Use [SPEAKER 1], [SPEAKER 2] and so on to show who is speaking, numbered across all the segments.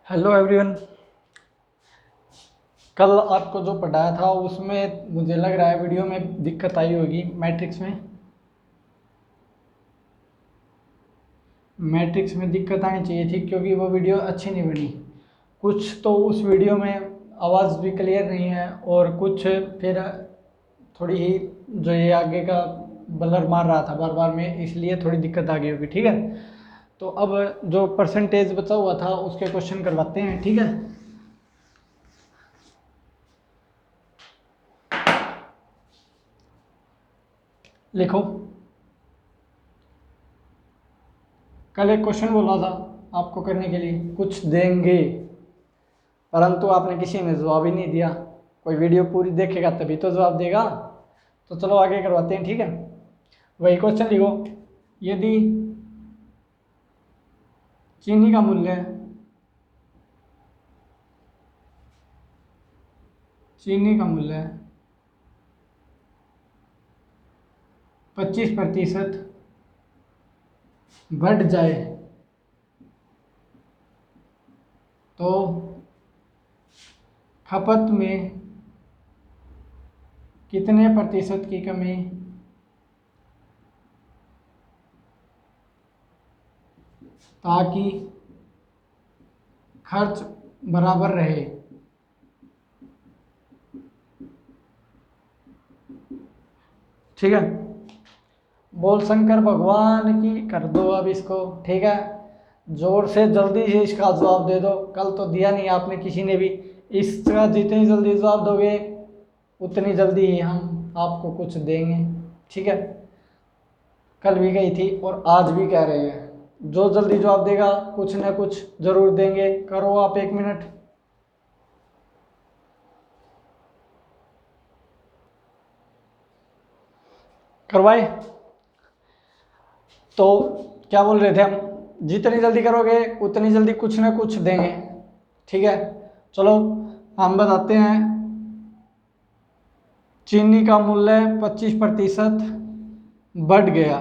[SPEAKER 1] Hello everyone. कल आपको जो पढ़ाया था उसमें मुझे लग रहा है वीडियो में दिक्कत आई होगी। मैट्रिक्स में दिक्कत आनी चाहिए थी क्योंकि वो वीडियो अच्छी नहीं बनी। कुछ तो उस वीडियो में आवाज़ भी क्लियर नहीं है और कुछ फिर थोड़ी ही जो ये आगे का ब्लर मार रहा था बार बार में, इसलिए थोड़ी दिक्कत आ गई होगी। ठीक है, तो अब जो परसेंटेज बचा हुआ था उसके क्वेश्चन करवाते हैं। ठीक है, लिखो। कल एक क्वेश्चन बोला था आपको करने के लिए, कुछ देंगे, परंतु आपने किसी ने जवाब ही नहीं दिया। कोई वीडियो पूरी देखेगा तभी तो जवाब देगा। तो चलो आगे करवाते हैं। ठीक है, वही क्वेश्चन लिखो। यदि चीनी का मूल्य 25% बढ़ जाए तो खपत में कितने प्रतिशत की कमी ताकि खर्च बराबर रहे। ठीक है, बोल शंकर भगवान की कर दो अब इसको। ठीक है, जोर से जल्दी से इसका जवाब दे दो। कल तो दिया नहीं आपने किसी ने भी। इसका जितनी जल्दी जवाब दोगे उतनी जल्दी ही हम आपको कुछ देंगे। ठीक है, कल भी गई थी और आज भी कह रहे हैं, जो जल्दी जवाब देगा कुछ ना कुछ जरूर देंगे। करो आप 1 मिनट। करवाए तो क्या बोल रहे थे हम, जितनी जल्दी करोगे उतनी जल्दी कुछ ना कुछ देंगे। ठीक है, चलो हम बताते हैं। चीनी का मूल्य 25% बढ़ गया।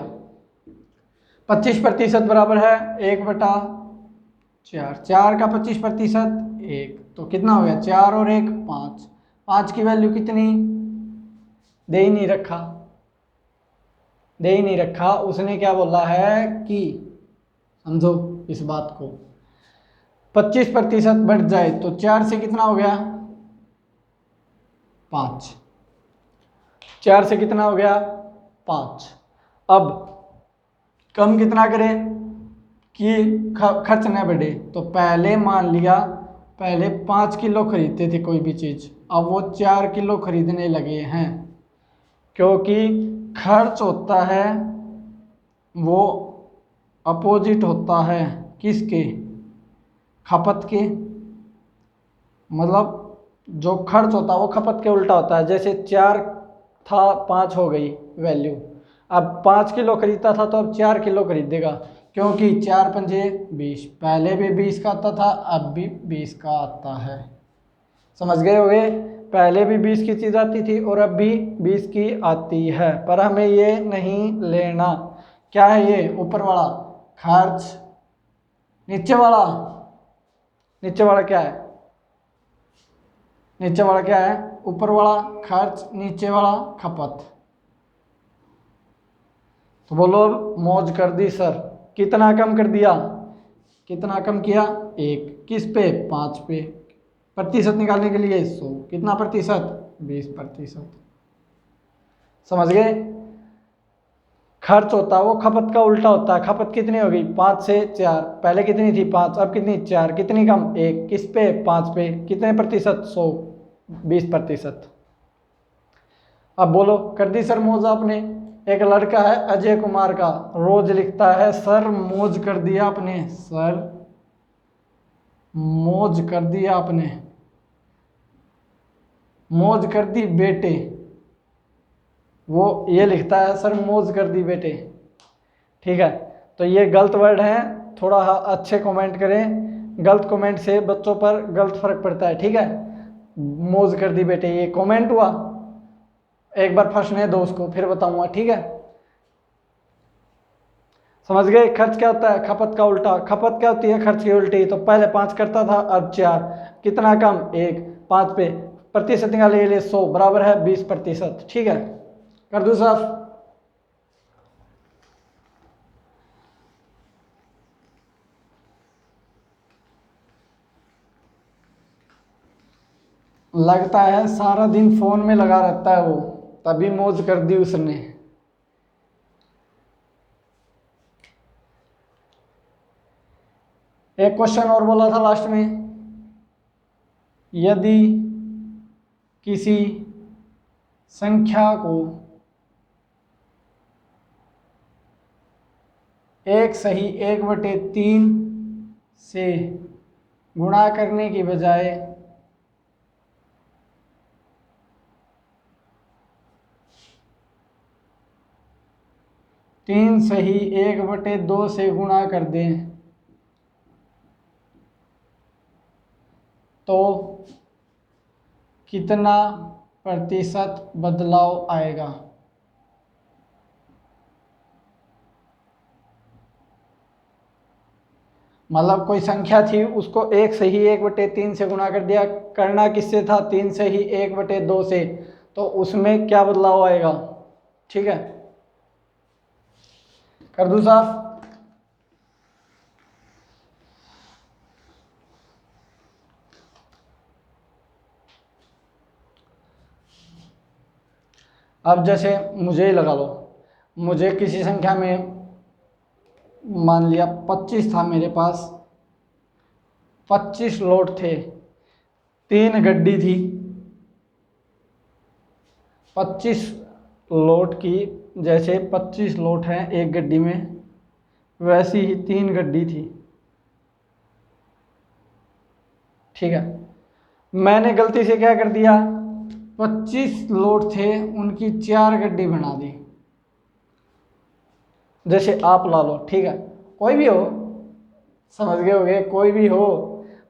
[SPEAKER 1] 25% बराबर है 1/4। 4 का 25% 1, तो कितना हो गया? 4 और 1 5। 5 की वैल्यू कितनी? दे ही नहीं रखा, दे ही नहीं रखा। उसने क्या बोला है कि समझो इस बात को, 25% बढ़ जाए तो 4 से कितना हो गया? 5। 4 से कितना हो गया? 5। अब कम कितना करें कि खर्च न बढ़े? तो पहले मान लिया पहले 5 किलो खरीदते थे कोई भी चीज़, अब वो 4 किलो खरीदने लगे हैं, क्योंकि खर्च होता है वो अपोजिट होता है किसके? खपत के। मतलब जो खर्च होता है वो खपत के उल्टा होता है। जैसे 4 था 5 हो गई वैल्यू, अब 5 किलो खरीदता था तो अब 4 किलो खरीदेगा, क्योंकि 4 पंजे 20। पहले भी 20 का आता था, अब भी 20 का आता है। समझ गए होगे? पहले भी 20 की चीज़ आती थी और अब भी 20 की आती है, पर हमें ये नहीं लेना। क्या है ये? ऊपर वाला खर्च, नीचे वाला, नीचे वाला क्या है? नीचे वाला क्या है? ऊपर वाला खर्च, नीचे वाला खपत। तो बोलो अब, मौज कर दी सर। कितना कम कर दिया? कितना कम किया? 1। किस पे? 5 पे। प्रतिशत निकालने के लिए 100। कितना प्रतिशत? 20%। समझ गए? खर्च होता है वो खपत का उल्टा होता है। खपत कितनी हो गई? 5 से 4। पहले कितनी थी? 5, अब कितनी? 4। कितनी कम? 1। किस पे? 5 पे। कितने प्रतिशत? 100। 20%। अब बोलो, कर दी सर मौज आपने? एक लड़का है अजय कुमार का, रोज लिखता है सर मौज कर दिया आपने, सर मौज कर दिया आपने, मौज कर दी बेटे। वो ये लिखता है सर मौज कर दी बेटे। ठीक है, तो ये गलत वर्ड है, थोड़ा अच्छे कमेंट करें। गलत कमेंट से बच्चों पर गलत फर्क पड़ता है। ठीक है, मौज कर दी बेटे ये कमेंट हुआ, एक बार फंसने दो उसको फिर बताऊंगा। ठीक है, समझ गए? खर्च क्या होता है? खपत का उल्टा। खपत क्या होती है? खर्च की उल्टी। तो पहले 5 करता था, अब 4। कितना कम? 1। 5 पे प्रतिशत निकालने के लिए 100 बराबर है 20%। ठीक है, कर दूं साफ? लगता है सारा दिन फोन में लगा रहता है वो, तभी मौज कर दी उसने। एक क्वेश्चन और बोला था लास्ट में, यदि किसी संख्या को 1/3 से गुणा करने की बजाय 3/1/2 से गुणा कर दें तो कितना प्रतिशत बदलाव आएगा? मतलब कोई संख्या थी, उसको 1/1/3 से गुणा कर दिया। करना किससे था? 3/1/2 से। तो उसमें क्या बदलाव आएगा? ठीक है, कर दूं साफ? अब जैसे मुझे ही लगा लो, मुझे किसी संख्या में मान लिया 25 था मेरे पास, 25 लोट थे, 3 गड्डी थी। 25 लोट की, जैसे 25 लोट हैं एक गड्डी में, वैसी ही 3 गड्डी थी। ठीक है, मैंने गलती से क्या कर दिया, 25 लोट थे उनकी 4 गड्डी बना दी। जैसे आप ला लो, ठीक है, कोई भी हो, समझ गए होगे, कोई भी हो,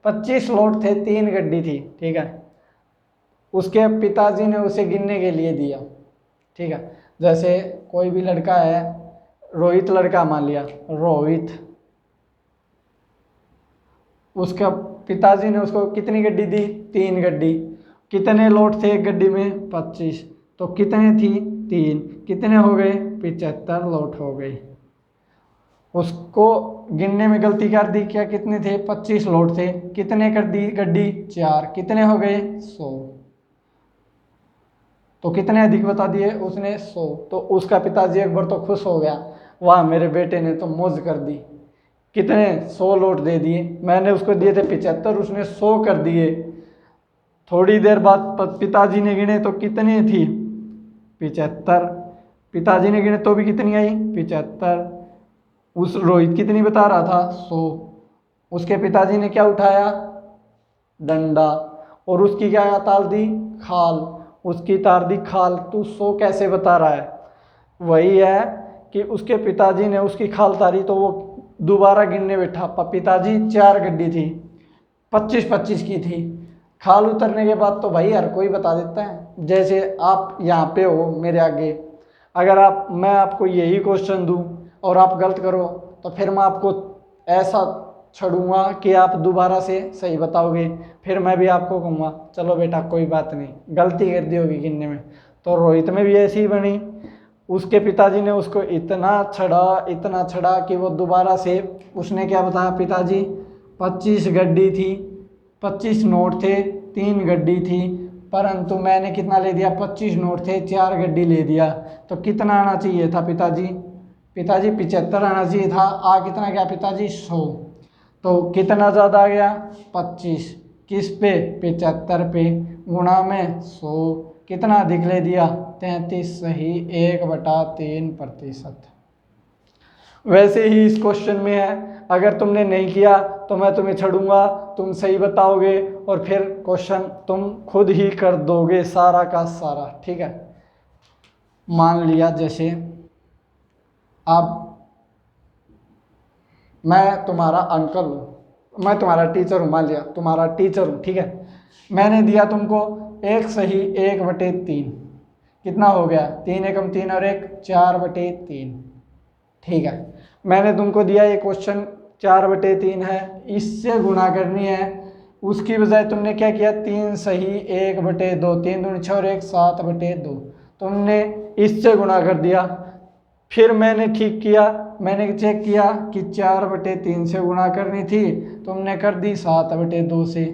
[SPEAKER 1] 25 लोट थे, 3 गड्डी थी। ठीक है, उसके पिताजी ने उसे गिनने के लिए दिया। ठीक है, जैसे कोई भी लड़का है, रोहित लड़का मान लिया, रोहित, उसका पिताजी ने उसको कितनी गड्डी दी? 3 गड्डी। कितने लोट थे एक गड्डी में? 25। तो कितने थी? 3। कितने हो गए? 75 लोट हो गए। उसको गिनने में गलती कर दी, क्या कितने थे? 25 लोट थे। कितने कर दी गड्डी? 4। कितने हो गए? 100। तो कितने अधिक बता दिए उसने? 100। तो उसका पिताजी एक बार तो खुश हो गया, वाह मेरे बेटे ने तो मौज कर दी। कितने? 100 लोट दे दिए। मैंने उसको दिए थे 75, उसने 100 कर दिए। थोड़ी देर बाद पिताजी ने गिने तो कितने थी? 75। पिताजी ने गिने तो भी कितनी आई? 75। उस रोहित कितनी बता रहा था? 100। उसके पिताजी ने क्या उठाया? डंडा। और उसकी क्या ताल दी? खाल। उसकी तार दी खाल। तू 100 कैसे बता रहा है? वही है कि उसके पिताजी ने उसकी खाल तारी तो वो दोबारा गिनने बैठा। पिताजी 4 गड्डी थी, 25-25 की थी। खाल उतरने के बाद तो भाई हर कोई बता देता है। जैसे आप यहाँ पे हो मेरे आगे, अगर मैं आपको यही क्वेश्चन दूँ और आप गलत करो तो फिर मैं आपको ऐसा छड़ूंगा कि आप दोबारा से सही बताओगे। फिर मैं भी आपको कहूँगा चलो बेटा कोई बात नहीं, गलती कर दी होगी गिनने में। तो रोहित में भी ऐसी ही बनी। उसके पिताजी ने उसको इतना छड़ा कि वो दोबारा से, उसने क्या बताया? पिताजी 25 गड्डी थी, 25 नोट थे, 3 गड्डी थी, परंतु मैंने कितना ले दिया? 25 नोट थे, 4 गड्डी ले दिया। तो कितना आना चाहिए था पिताजी? 75 आना चाहिए था। आ कितना गया पिताजी? 100। तो कितना ज़्यादा आ गया? 25। किस पे? 75 पे। गुणा में 100। कितना अधिक ले दिया? 33 सही 1/3%। वैसे ही इस क्वेश्चन में है, अगर तुमने नहीं किया तो मैं तुम्हें छड़ूंगा, तुम सही बताओगे और फिर क्वेश्चन तुम खुद ही कर दोगे सारा का सारा। ठीक है, मान लिया जैसे अब मैं तुम्हारा अंकल हूँ, मैं तुम्हारा टीचर हूँ, मान लिया तुम्हारा टीचर हूँ। ठीक है, मैंने दिया तुमको 1/3। कितना हो गया? 3 एकम 3 और 1 4/3। ठीक है, मैंने तुमको दिया ये क्वेश्चन 4/3 है, इससे गुणा करनी है, उसकी बजाय तुमने क्या किया 3 सही 1/2, 3 दूनी 6 और 1 7/2, तुमने इससे गुणा कर दिया। फिर मैंने ठीक किया, मैंने चेक किया कि 4/3 से गुणा करनी थी, तुमने कर दी 7/2 से।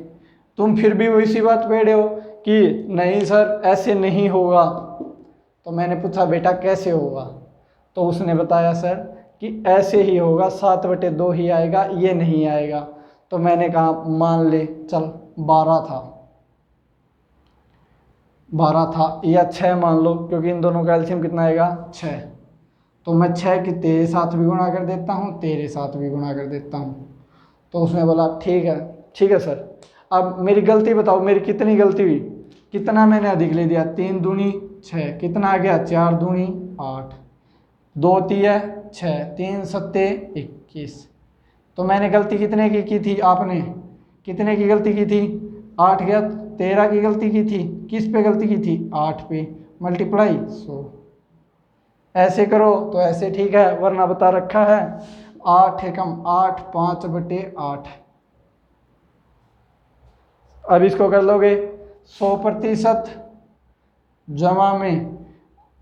[SPEAKER 1] तुम फिर भी वही सी बात पे हो कि नहीं सर ऐसे नहीं होगा। तो मैंने पूछा बेटा कैसे होगा, तो उसने बताया सर कि ऐसे ही होगा, 7/2 ही आएगा, ये नहीं आएगा। तो मैंने कहा मान ले चल 12 था, 12 था या 6 मान लो, क्योंकि इन दोनों का एलसीएम कितना आएगा 6। तो मैं 6 की तेरे साथ भी गुणा कर देता हूँ, तेरे साथ भी गुणा कर देता हूँ। तो उसने बोला ठीक है सर। अब मेरी गलती बताओ, मेरी कितनी गलती हुई, कितना मैंने अधिक ले दिया, 3 दूनी 6, कितना आ गया 4 दूनी 8, 2 तिया 6, 3 सत्ते 21। तो मैंने गलती कितने की थी, आपने कितने की गलती की थी 8 गया, 13 की गलती की थी, किस पे गलती की थी 8 पे, मल्टीप्लाई 100। ऐसे करो तो ऐसे ठीक है, वरना बता रखा है 8 एकम 8, 5/8। अब इसको कर लोगे 100% जमा में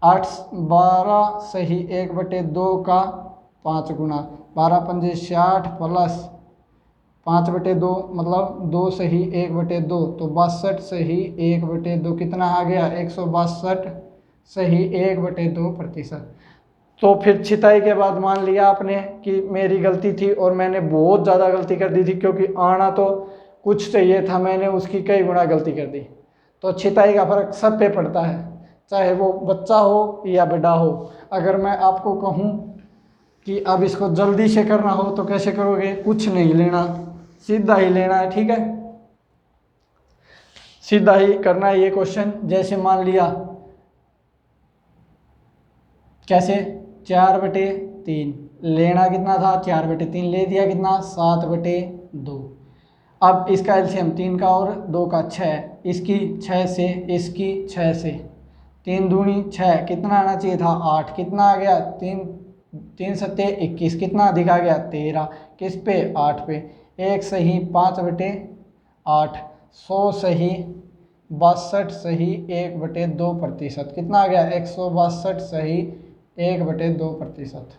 [SPEAKER 1] 8 12 सही 1/2 का 5 गुना, 12 पंजे 60 प्लस 5/2 मतलब 2 सही 1/2, तो 62 सही 1/2 कितना आ गया 162 सही 1/2%। तो फिर छिताई के बाद मान लिया आपने कि मेरी गलती थी और मैंने बहुत ज़्यादा गलती कर दी थी, क्योंकि आना तो कुछ चाहिए था, मैंने उसकी कई गुना गलती कर दी। तो छिताई का फर्क सब पे पड़ता है, चाहे वो बच्चा हो या बड़ा हो। अगर मैं आपको कहूँ कि अब इसको जल्दी से करना हो तो कैसे करोगे, कुछ नहीं लेना, सीधा ही लेना है, ठीक है, सीधा ही करना है ये क्वेश्चन। जैसे मान लिया कैसे 4/3 लेना कितना था, 4/3 ले दिया, कितना 7/2। अब इसका एलसीएम 3 का और 2 का 6, इसकी 6 से, इसकी 6 से, 3 दूनी 6, कितना आना चाहिए था 8, कितना आ गया 3 सत्ते 21, कितना अधिक आ गया 13, किस पे 8 पे, 1 सही 5/8, 100 सही 62 सही 1/2%, कितना आ गया 162 सही 1/2%।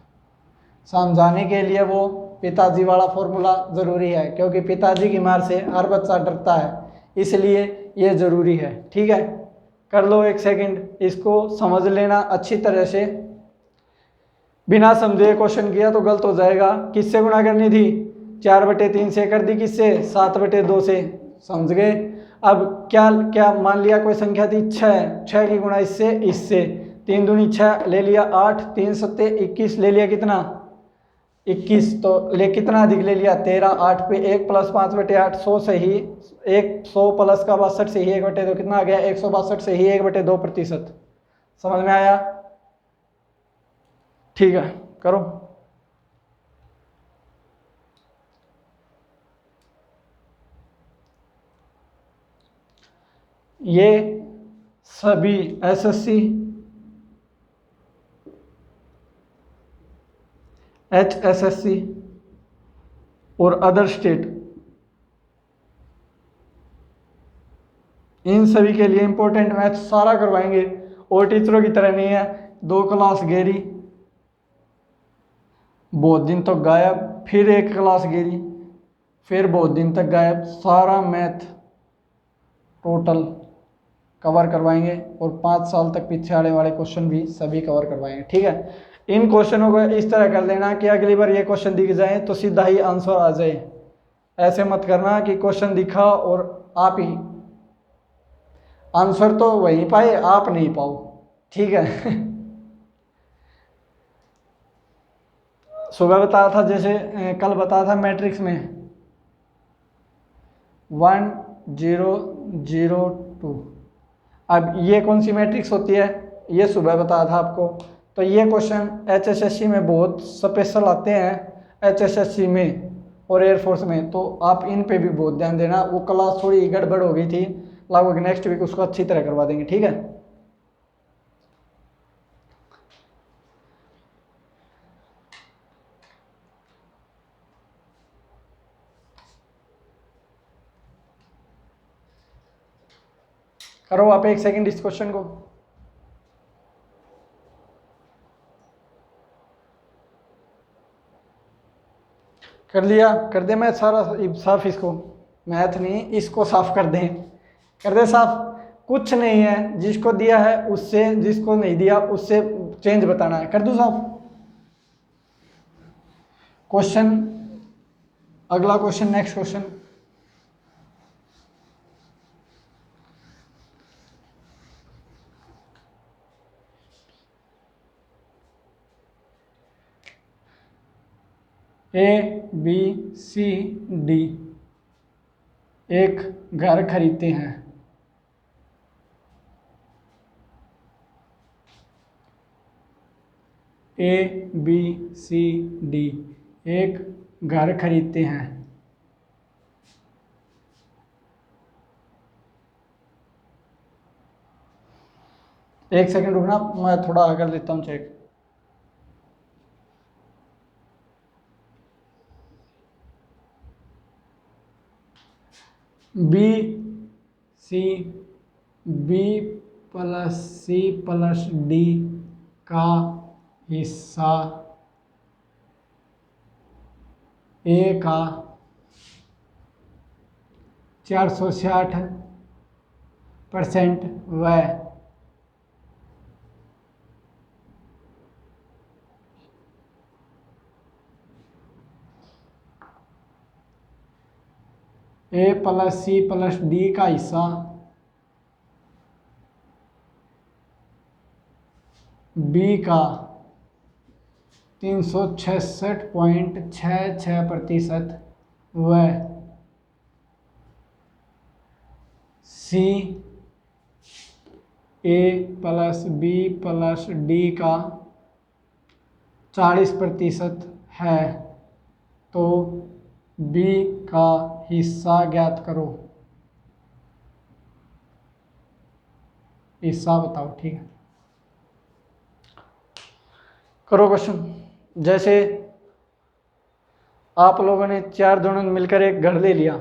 [SPEAKER 1] समझाने के लिए वो पिताजी वाला फॉर्मूला ज़रूरी है, क्योंकि पिताजी की मार से हर बच्चा डरता है, इसलिए ये ज़रूरी है, ठीक है। कर लो 1 सेकंड, इसको समझ लेना अच्छी तरह से। बिना समझे क्वेश्चन किया तो गलत हो जाएगा। किससे गुणा करनी थी 4/3 से, कर दी किससे 7/2 से, समझ गए। अब क्या क्या मान लिया कोई संख्या थी 6 की गुणा इससे 3 दूनी 6 ले लिया 8, 3 सत्ते 21 ले लिया, कितना 21, तो ले कितना अधिक ले लिया 13, 8 पे 1 प्लस 5/8, 100 से ही 100 प्लस का 62 से ही 1/2, कितना आ गया 162 से ही 1/2%। समझ में आया, ठीक है, करो। ये सभी एसएससी, HSSC और अदर स्टेट, इन सभी के लिए इंपॉर्टेंट मैथ सारा करवाएंगे, और टीचरों की तरह नहीं है 2 क्लास गेरी, बहुत दिन तक गायब, फिर 1 क्लास गेरी, फिर बहुत दिन तक गायब, सारा मैथ टोटल कवर करवाएंगे, और 5 साल तक पीछे आने वाले क्वेश्चन भी सभी कवर करवाएंगे, ठीक है। इन क्वेश्चनों को इस तरह कर लेना कि अगली बार ये क्वेश्चन दिख जाए तो सीधा ही आंसर आ जाए। ऐसे मत करना कि क्वेश्चन दिखा और आप ही आंसर तो वही पाए, आप नहीं पाओ, ठीक है। सुबह बताया था, जैसे कल बताया था मैट्रिक्स में 1 0 0 2। अब ये कौन सी मैट्रिक्स होती है, ये सुबह बताया था आपको। तो ये क्वेश्चन HSSC में बहुत स्पेशल आते हैं, HSSC में और एयरफोर्स में, तो आप इन पे भी बहुत ध्यान देना। वो क्लास थोड़ी गड़बड़ हो गई थी, लगभग नेक्स्ट वीक उसको अच्छी तरह करवा देंगे, ठीक है। करो आप 1 सेकंड इस क्वेश्चन को। कर लिया? कर दे मैथ सारा साफ, इसको मैथ नहीं इसको साफ कर दें, कर दे साफ। कुछ नहीं है, जिसको दिया है उससे, जिसको नहीं दिया उससे चेंज बताना है। कर दूं साफ क्वेश्चन? अगला क्वेश्चन, नेक्स्ट क्वेश्चन। ABCD एक घर खरीदते हैं। ABCD एक घर खरीदते हैं। एक सेकंड रुकना, मैं थोड़ा कर लेता हूँ check. B plus C plus D का हिस्सा A का 460% व A plus C plus D का हिस्सा B का 366.66% व C A plus B plus D का 40% है, तो B का हिस्सा ज्ञात करो। हिस्सा बताओ, ठीक है। करो क्वेश्चन। जैसे आप लोगों ने 4 जनों ने मिलकर एक घर ले लिया,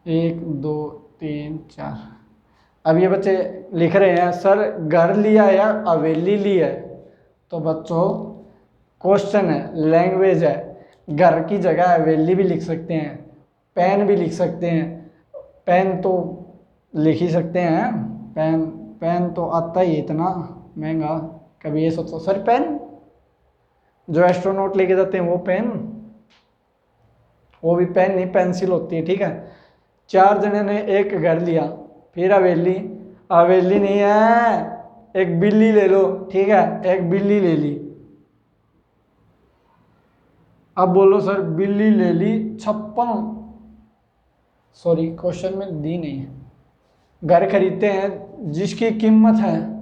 [SPEAKER 1] 1 2 3 4। अब ये बच्चे लिख रहे हैं सर घर लिया या हवेली ली है। तो बच्चों क्वेश्चन है, लैंग्वेज है, घर की जगह हवेली भी लिख सकते हैं, पेन भी लिख सकते हैं। पेन तो लिख ही सकते हैं, पेन तो आता ही इतना महंगा। कभी ये सोचो सर पेन जो एस्ट्रोनॉट लेके जाते हैं वो पेन, वो भी पेन नहीं पेंसिल होती है, ठीक है। 4 जने ने एक घर लिया, फिर हवेली, हवेली नहीं है, एक बिल्ली ले लो, ठीक है, एक बिल्ली ले ली। अब बोलो सर बिल्ली ले ली 56, सॉरी क्वेश्चन में दी नहीं है। घर खरीदते हैं जिसकी कीमत है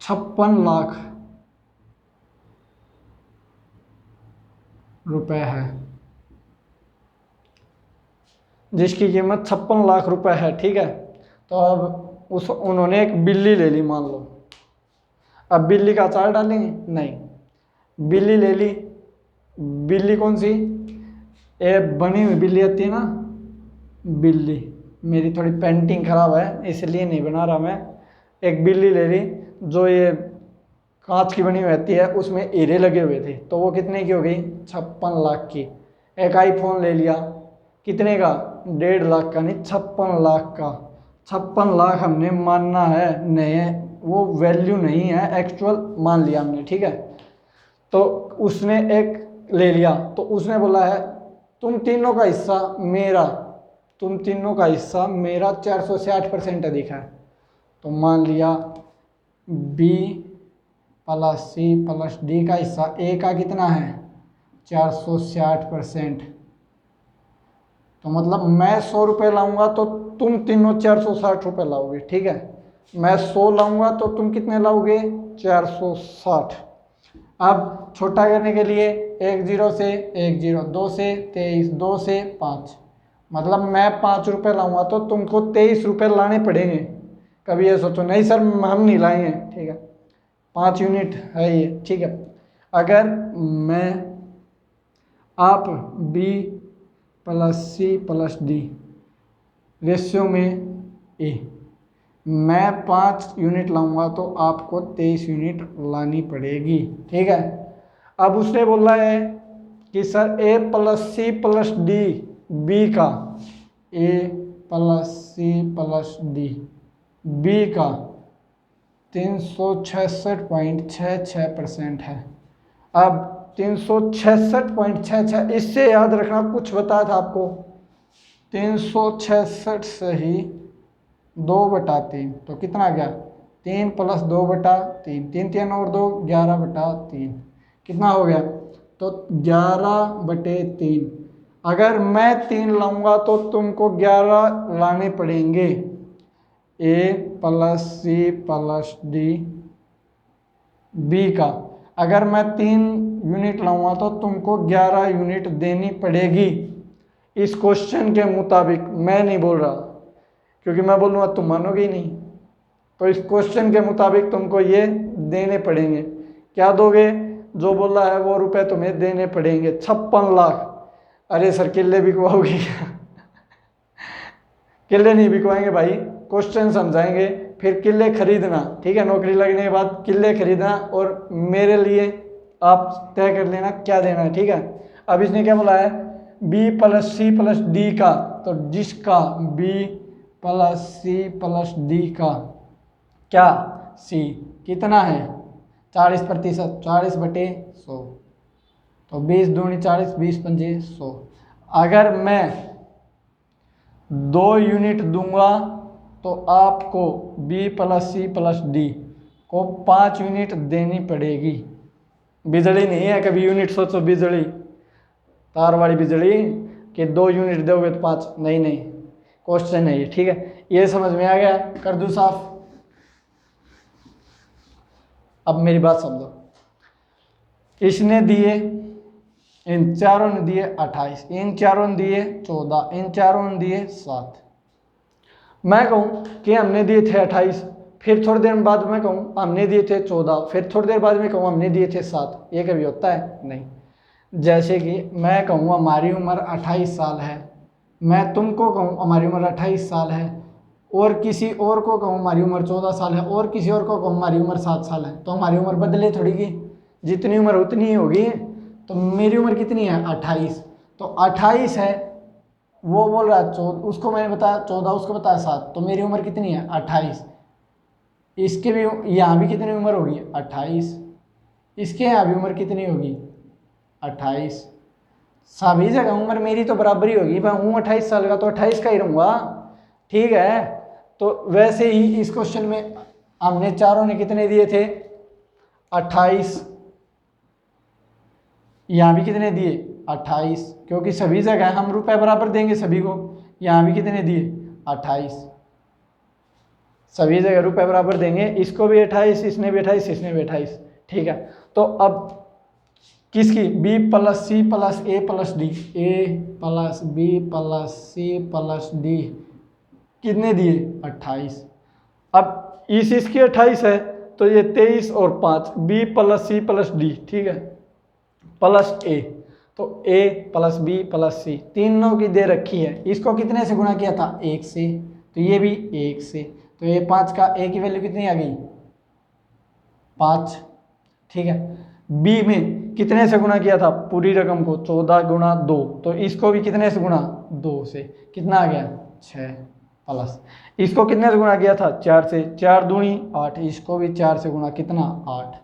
[SPEAKER 1] 56 लाख रुपए है, जिसकी कीमत 56 लाख रुपए है, ठीक है। तो अब उन्होंने एक बिल्ली ले ली मान लो। अब बिल्ली का अचार डालेंगे? नहीं, बिल्ली ले ली। बिल्ली कौन सी? ये बनी हुई बिल्ली आती है ना, बिल्ली। मेरी थोड़ी पेंटिंग खराब है इसलिए नहीं बना रहा मैं। एक बिल्ली ले ली जो ये कांच की बनी हुई रहती है, उसमें हीरे लगे हुए थे, तो वो कितने की हो गई? 56 लाख की। एक आईफोन ले लिया, कितने का? 1.5 लाख का नहीं, 56 लाख का। 56 लाख हमने मानना है, नहीं वो वैल्यू नहीं है, एक्चुअल मान लिया हमने, ठीक है। तो उसने एक ले लिया, तो उसने बोला है तुम तीनों का हिस्सा मेरा, तुम तीनों का हिस्सा मेरा 460% अधिक है। तो मान लिया B plus C plus D का हिस्सा A का कितना है? 460%। तो मतलब मैं 100 रुपये लाऊंगा तो तुम तीनों 460 रुपये लाओगे, ठीक है। मैं 100 लाऊंगा तो तुम कितने लाओगे? 460। अब छोटा करने के लिए 1 0 से 1 0, 2 से 23, 2 से 5, मतलब मैं 5 रुपये लाऊंगा तो तुमको 23 रुपये लाने पड़ेंगे। कभी ये सोचो नहीं सर हम नहीं लाएंगे, ठीक है। 5 यूनिट है ये, ठीक है। अगर मैं आप B plus C plus D ratio में ए, मैं 5 यूनिट लाऊंगा तो आपको 23 यूनिट लानी पड़ेगी, ठीक है। अब उसने बोला है कि sir A plus C plus D B का, A plus C plus D B का 366.66% है। अब 366.66, इससे याद रखना, कुछ बताया था आपको, 366 से ही 2/3 तो कितना आ गया, 3 + 2/3, 3 3 और 2 11/3, कितना हो गया, तो 11/3। अगर मैं 3 लाऊंगा तो तुमको 11 लाने पड़ेंगे, A plus C plus D B का। अगर मैं 3 यूनिट लाऊंगा तो तुमको 11 यूनिट देनी पड़ेगी इस क्वेश्चन के मुताबिक। मैं नहीं बोल रहा, क्योंकि मैं बोलूँगा तुम मानोगे ही नहीं। तो इस क्वेश्चन के मुताबिक तुमको ये देने पड़ेंगे। क्या दोगे, जो बोला है वो रुपए तुम्हें देने पड़ेंगे, 56 लाख। अरे सर किले बिकवाओगे क्या? किले नहीं बिकवाएंगे भाई, क्वेश्चन समझाएंगे फिर किले खरीदना, ठीक है। नौकरी लगने के बाद किले खरीदना और मेरे लिए आप तय कर लेना क्या देना है, ठीक है। अब इसने क्या बोला है, B plus C plus D का, तो जिसका B plus C plus D का क्या सी कितना है 40%, 40/100, तो 20 दूनी 40, 20 पंजे 100। अगर मैं 2 यूनिट दूंगा तो आपको B plus C plus D को 5 यूनिट देनी पड़ेगी। बिजली नहीं है कभी यूनिट सोचो, बिजली तार वाली बिजली कि 2 यूनिट दोगे तो 5, नहीं, क्वेश्चन है ये, ठीक है। ये समझ में आ गया, कर दूं साफ। अब मेरी बात समझो, इसने दिए, इन चारों ने दिए 28, इन चारों ने दिए 14, इन चारों ने दिए 7। मैं कहूँ कि हमने दिए थे 28, फिर थोड़ी देर बाद मैं कहूँ हमने दिए थे 14, फिर थोड़ी देर बाद में कहूँ हमने दिए थे 7, ये कभी होता है? नहीं। जैसे कि मैं कहूँ हमारी उम्र 28 साल है, मैं तुमको कहूँ हमारी उम्र 28 साल है, और किसी और को कहूँ हमारी उम्र 14 साल है, और किसी और को कहूँ हमारी उम्र 7 साल है, तो हमारी उम्र बदले थोड़ी की, जितनी उम्र उतनी ही होगी। तो मेरी उम्र कितनी है 28, तो 28 है, वो बोल रहा है 14, उसको मैंने बताया 14, उसको बताया 7, तो मेरी उम्र कितनी है 28। इसके भी यहाँ भी कितनी उम्र होगी 28, इसके यहाँ भी उम्र कितनी होगी 28। सभी जगह उम्र मेरी तो बराबर ही होगी, मैं हूँ 28 साल का तो 28 का ही रहूँगा, ठीक है। तो वैसे ही इस क्वेश्चन में हमने चारों ने कितने दिए थे 28, यहाँ भी कितने दिए 28, क्योंकि सभी जगह हम रुपए बराबर देंगे सभी को। यहाँ भी कितने दिए 28, सभी जगह रुपए बराबर देंगे, इसको भी 28, इसने भी 28, इसने भी 28, ठीक है। तो अब किसकी, B plus C plus A plus D, A plus B plus C plus D कितने दिए 28। अब इसकी 28 है तो ये 23 और 5, B plus C plus D, ठीक है, प्लस ए, तो A plus B plus C तीनों की दे रखी है। इसको कितने से गुणा किया था 1 से, तो ये भी 1 से, तो ये 5 का ए की वैल्यू कितनी आ गई 5, ठीक है। बी में कितने से गुणा किया था पूरी रकम को 14 × 2, तो इसको भी कितने से गुणा 2 से, कितना आ गया 6, प्लस इसको कितने से गुणा किया था 4 से, 4 दूनी 8, इसको भी 4 से गुणा कितना 8,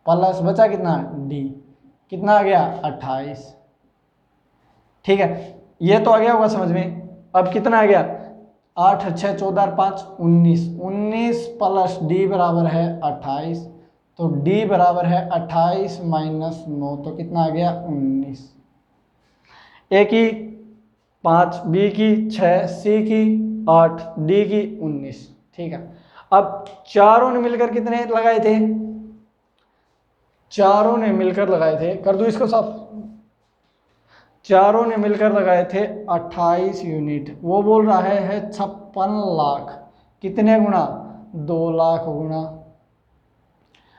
[SPEAKER 1] प्लस बचा कितना डी, कितना आ गया 28, ठीक है। ये तो आ गया होगा समझ में। अब कितना आ गया 8 6 14 5 19, 19 प्लस डी बराबर है 28, तो डी बराबर है 28 - 9, तो कितना आ गया 19। ए की 5, बी की 6, सी की 8, डी की 19, ठीक है। अब चारों ने मिलकर कितने लगाए थे, चारों ने मिलकर लगाए थे, कर दूं इसको साफ, चारों ने मिलकर लगाए थे 28 यूनिट। वो बोल रहा है 56 लाख, कितने गुणा 2 लाख गुणा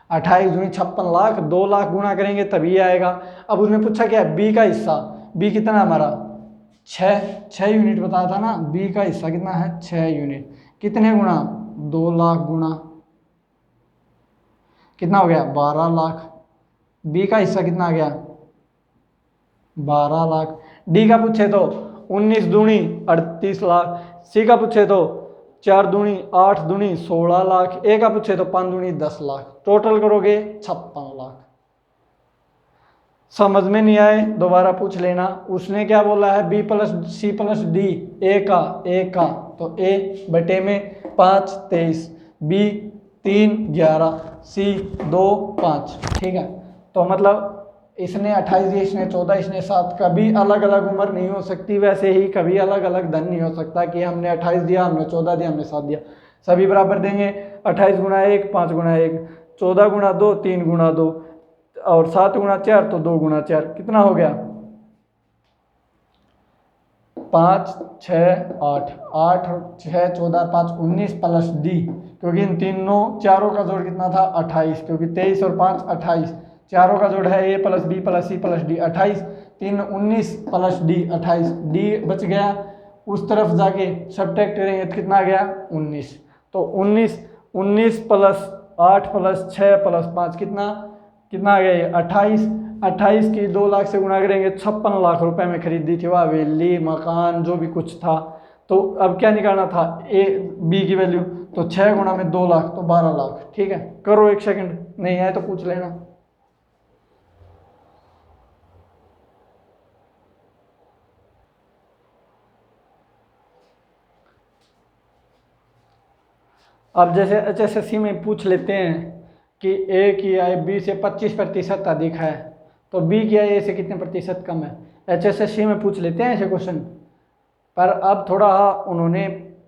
[SPEAKER 1] 28 दूनी 56 लाख, 2 लाख गुणा करेंगे तभी आएगा। अब उसने पूछा क्या है, बी का हिस्सा, बी कितना हमारा 6 यूनिट बताया था ना, बी का हिस्सा कितना है 6 यूनिट, कितने गुणा 2 लाख गुणा कितना हो गया 12 लाख, बी का हिस्सा कितना आ गया 12 लाख। डी का पूछे तो 19 दूनी 38 लाख, सी का पूछे तो 4 दूनी 8 दूनी 16 लाख, ए का पूछे तो 5 दूनी 10 लाख, टोटल करोगे 56 लाख। समझ में नहीं आए दोबारा पूछ लेना। उसने क्या बोला है, B plus C plus D, A का तो ए बटे में 5 23, बी 3 11, सी 2 5, ठीक है। तो मतलब इसने 28 दिया, इसने 14, इसने 7, कभी अलग अलग उम्र नहीं हो सकती, वैसे ही कभी अलग अलग धन नहीं हो सकता कि हमने 28 दिया, हमने 14 दिया, हमने 7 दिया, सभी बराबर देंगे। 28 गुणा 1 5 गुणा 1, 14 गुणा 2 3 गुणा 2, और 7 गुणा 4 तो 2 गुणा 4, कितना हो गया 5 6 8, 8 6 14 5 19 प्लस डी, क्योंकि इन तीनों चारों का जोड़ कितना था 28, क्योंकि 23 और 5 28, चारों का जोड़ है A plus B plus C plus D 28, 3 19 plus D 28, D बच गया, उस तरफ जाके सब्ट्रैक्ट करेंगे तो कितना आ गया 19, तो 19 प्लस 8 प्लस 6 प्लस 5 कितना आ गया ये 28 की 2 लाख से गुणा करेंगे, 56 लाख रुपए में खरीदी थी वह हवेली मकान जो भी कुछ था। तो अब क्या निकालना था ए बी की वैल्यू, तो 6 गुणा में 2 लाख तो 12 लाख, ठीक है। करो एक सेकंड, नहीं आए तो पूछ लेना। अब जैसे HSSC में पूछ लेते हैं कि ए की आय बी से 25% अधिक है, तो बी की आय ए से कितने प्रतिशत कम है, HSSC में पूछ लेते हैं ऐसे क्वेश्चन। पर अब थोड़ा उन्होंने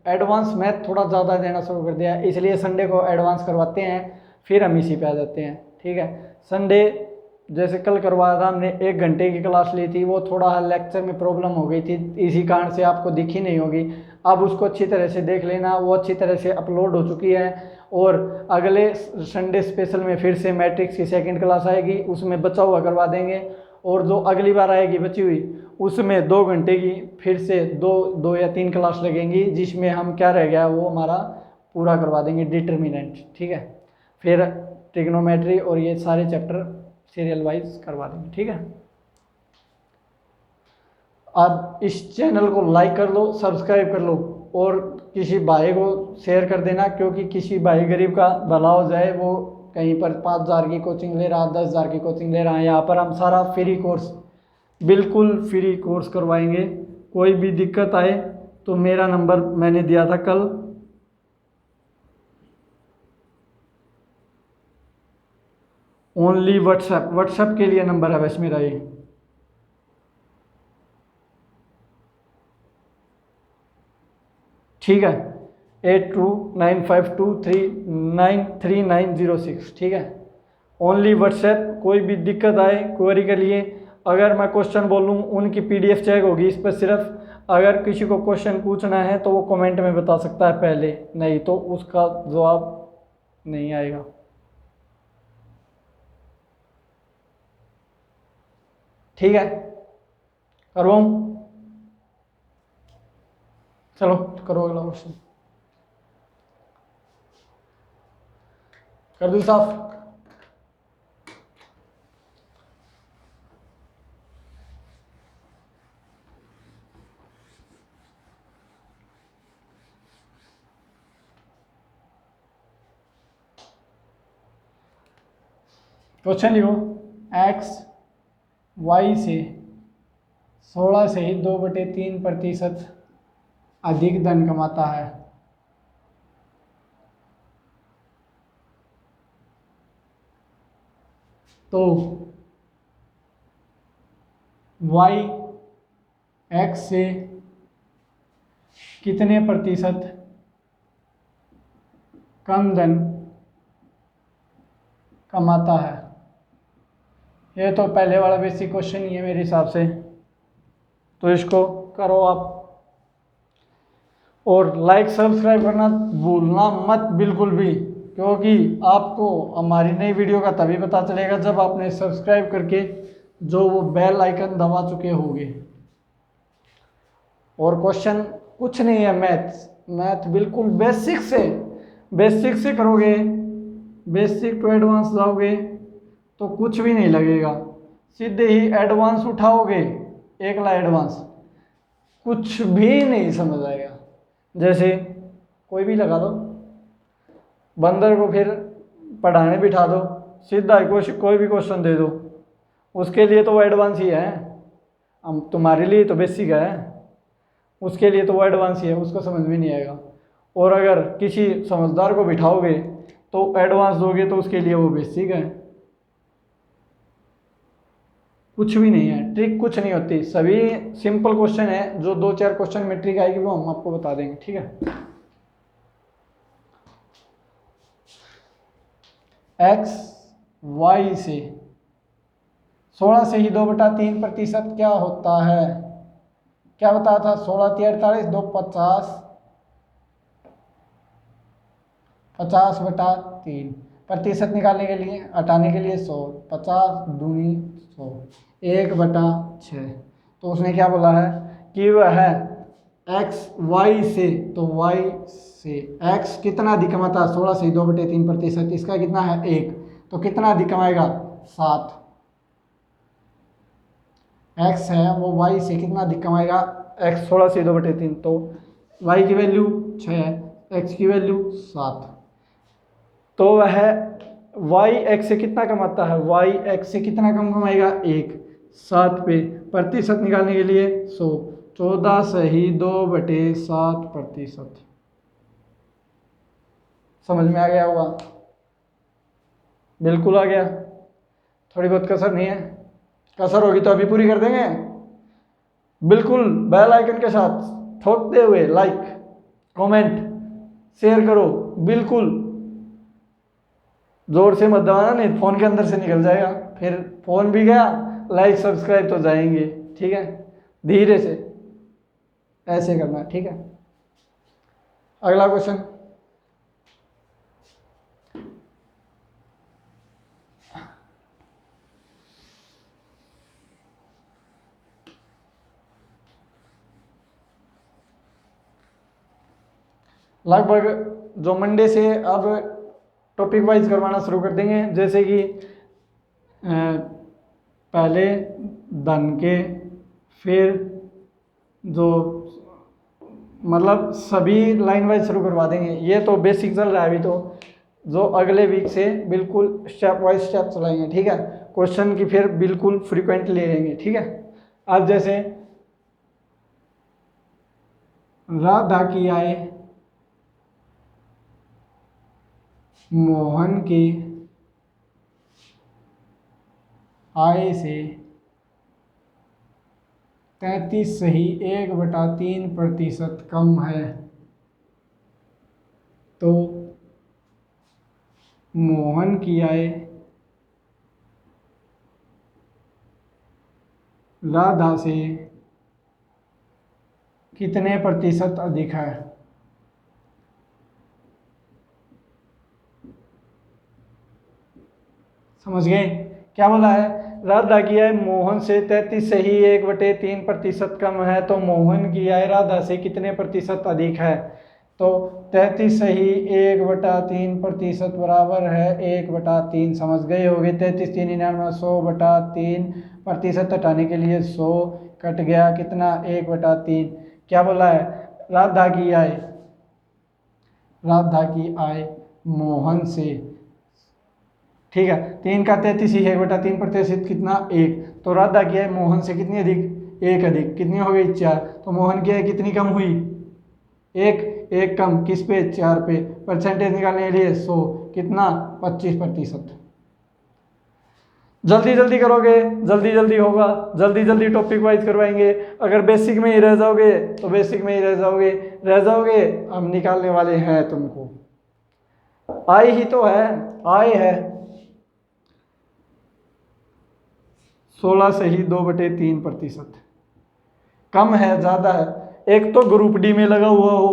[SPEAKER 1] एडवांस मैथ थोड़ा ज़्यादा देना शुरू कर दिया, इसलिए संडे को एडवांस करवाते हैं, फिर हम इसी पे आ जाते हैं, ठीक है। संडे जैसे कल करवाया था हमने, 1 घंटे की क्लास ली थी, वो थोड़ा लेक्चर में प्रॉब्लम हो गई थी, इसी कारण से आपको दिखी नहीं होगी। अब उसको अच्छी तरह से देख लेना, वो अच्छी तरह से अपलोड हो चुकी है, और अगले संडे स्पेशल में फिर से मैट्रिक्स की सेकंड क्लास आएगी, उसमें बचा हुआ करवा देंगे, और जो अगली बार आएगी बची हुई उसमें 2 घंटे की फिर से 2 या 3 क्लास लगेंगी, जिसमें हम क्या रह गया वो हमारा पूरा करवा देंगे डिटर्मिनेंट, ठीक है। फिर ट्रिग्नोमेट्री और ये सारे चैप्टर सीरियल वाइज करवा देंगे, ठीक है। आप इस चैनल को लाइक कर लो, सब्सक्राइब कर लो, और किसी भाई को शेयर कर देना, क्योंकि किसी भाई गरीब का भला हो जाए, वो कहीं पर 5,000 की कोचिंग ले रहा, 10,000 की कोचिंग ले रहा है, यहाँ पर हम सारा फ्री कोर्स, बिल्कुल फ्री कोर्स करवाएंगे। कोई भी दिक्कत आए तो मेरा नंबर मैंने दिया था कल, ओनली व्हाट्सएप के लिए नंबर है बस मेरा ये, ठीक है, 829523933906, ठीक है। ओनली व्हाट्सएप, कोई भी दिक्कत आए क्वेरी के लिए, अगर मैं क्वेश्चन बोलूँ उनकी PDF चेक होगी इस पर सिर्फ, अगर किसी को क्वेश्चन पूछना है तो वो कमेंट में बता सकता है पहले, नहीं तो उसका जवाब नहीं आएगा। ठीक है, करवाऊँ? चलो करो अगला क्वेश्चन, कर दूँ साफ? क्वेश्चन लिखो, x y से 16 से ही 2/3% अधिक धन कमाता है, तो y x से कितने प्रतिशत कम धन कमाता है। ये तो पहले वाला बेसिक क्वेश्चन ही है मेरे हिसाब से, तो इसको करो आप, और लाइक सब्सक्राइब करना भूलना मत बिल्कुल भी, क्योंकि आपको हमारी नई वीडियो का तभी पता चलेगा जब आपने सब्सक्राइब करके जो वो बेल आइकन दबा चुके होंगे। और क्वेश्चन कुछ नहीं है, मैथ बिल्कुल बेसिक से करोगे, बेसिक टू एडवांस जाओगे तो कुछ भी नहीं लगेगा। सीधे ही एडवांस उठाओगे, एक ला एडवांस, कुछ भी नहीं समझ आएगा। जैसे कोई भी लगा दो, बंदर को फिर पढ़ाने बिठा दो, सीधा कोई भी क्वेश्चन दे दो, उसके लिए तो वो एडवांस ही है। हम तुम्हारे लिए तो बेसिक है, उसके लिए तो वो एडवांस ही है, उसको समझ में नहीं आएगा। और अगर किसी समझदार को बिठाओगे तो एडवांस दोगे तो उसके लिए वो बेसिक है। कुछ भी नहीं है, ट्रिक कुछ नहीं होती, सभी सिंपल क्वेश्चन है। जो 2-4 क्वेश्चन में ट्रिक आएगी वो हम आपको बता देंगे, ठीक है। x y से 16 से ही 2/3% क्या होता है? क्या बताया था? 16×3 = 48, 2 50, 50/3। प्रतिशत निकालने के लिए, हटाने के लिए 100, 50 दूनी 100, 1/6। तो उसने क्या बोला है कि वह है x y से, तो y से x कितना अधिक कमाता है? 16 से 2/3%, इसका कितना है? 1। तो कितना अधिक कमाएगा? 7। x है वो y से कितना अधिक कमाएगा? x 16 से 2/3, तो y की वैल्यू 6 है, x की वैल्यू 7। तो वह y x से कितना कमाता है? y x से कितना कम कमाएगा? 1। 7 पे प्रतिशत निकालने के लिए 100, 14 सही 2/7%। समझ में आ गया होगा? बिल्कुल आ गया। थोड़ी बहुत कसर नहीं है, कसर होगी तो अभी पूरी कर देंगे। बिल्कुल बेल आइकन के साथ ठोकते हुए लाइक, कमेंट, शेयर करो, बिल्कुल जोर से मत दबाना, नहीं फ़ोन के अंदर से निकल जाएगा, फिर फ़ोन भी गया, लाइक सब्सक्राइब तो जाएंगे, ठीक है। धीरे से ऐसे करना है, ठीक है। अगला क्वेश्चन, लगभग जो मंडे से अब टॉपिक वाइज करवाना शुरू कर देंगे। जैसे कि पहले धन के, फिर जो मतलब सभी लाइन वाइज शुरू करवा देंगे। ये तो बेसिक चल रहा है अभी, तो जो अगले वीक से बिल्कुल स्टेप वाइज स्टेप चलाएंगे, ठीक है। क्वेश्चन की फिर बिल्कुल फ्रीक्वेंट ले लेंगे, ठीक है। अब जैसे राधा की आय मोहन की आय से 33 सही 1/3% कम है, तो मोहन की आय राधा से कितने प्रतिशत अधिक है? समझ गए क्या बोला है? राधा की आय मोहन से 33 से ही 1/3% कम है, तो मोहन की आय राधा से कितने प्रतिशत अधिक है? तो 33 से ही 1/3% बराबर है 1/3। समझ गए होगे? 33 3 99, 100/3%। हटाने के लिए 100 कट गया, कितना? 1/3। क्या बोला है? राधा की आय मोहन से, ठीक है, 3 का 33 ही 1/3%, कितना? 1। तो राधा की आय मोहन से कितनी अधिक? 1 अधिक, कितनी हो गई? 4। तो मोहन की आय कितनी कम हुई? 1 कम, किस पे? 4 पे। परसेंटेज निकालने के लिए 100, कितना? 25%। जल्दी जल्दी करोगे जल्दी जल्दी होगा, जल्दी जल्दी टॉपिक वाइज करवाएंगे। अगर बेसिक में ही रह जाओगे तो बेसिक में ही रह जाओगे, हम निकालने वाले हैं तुमको। आय ही तो है, आय है 16 से ही 2/3%। कम है ज़्यादा है? एक तो ग्रुप डी में लगा हुआ हो,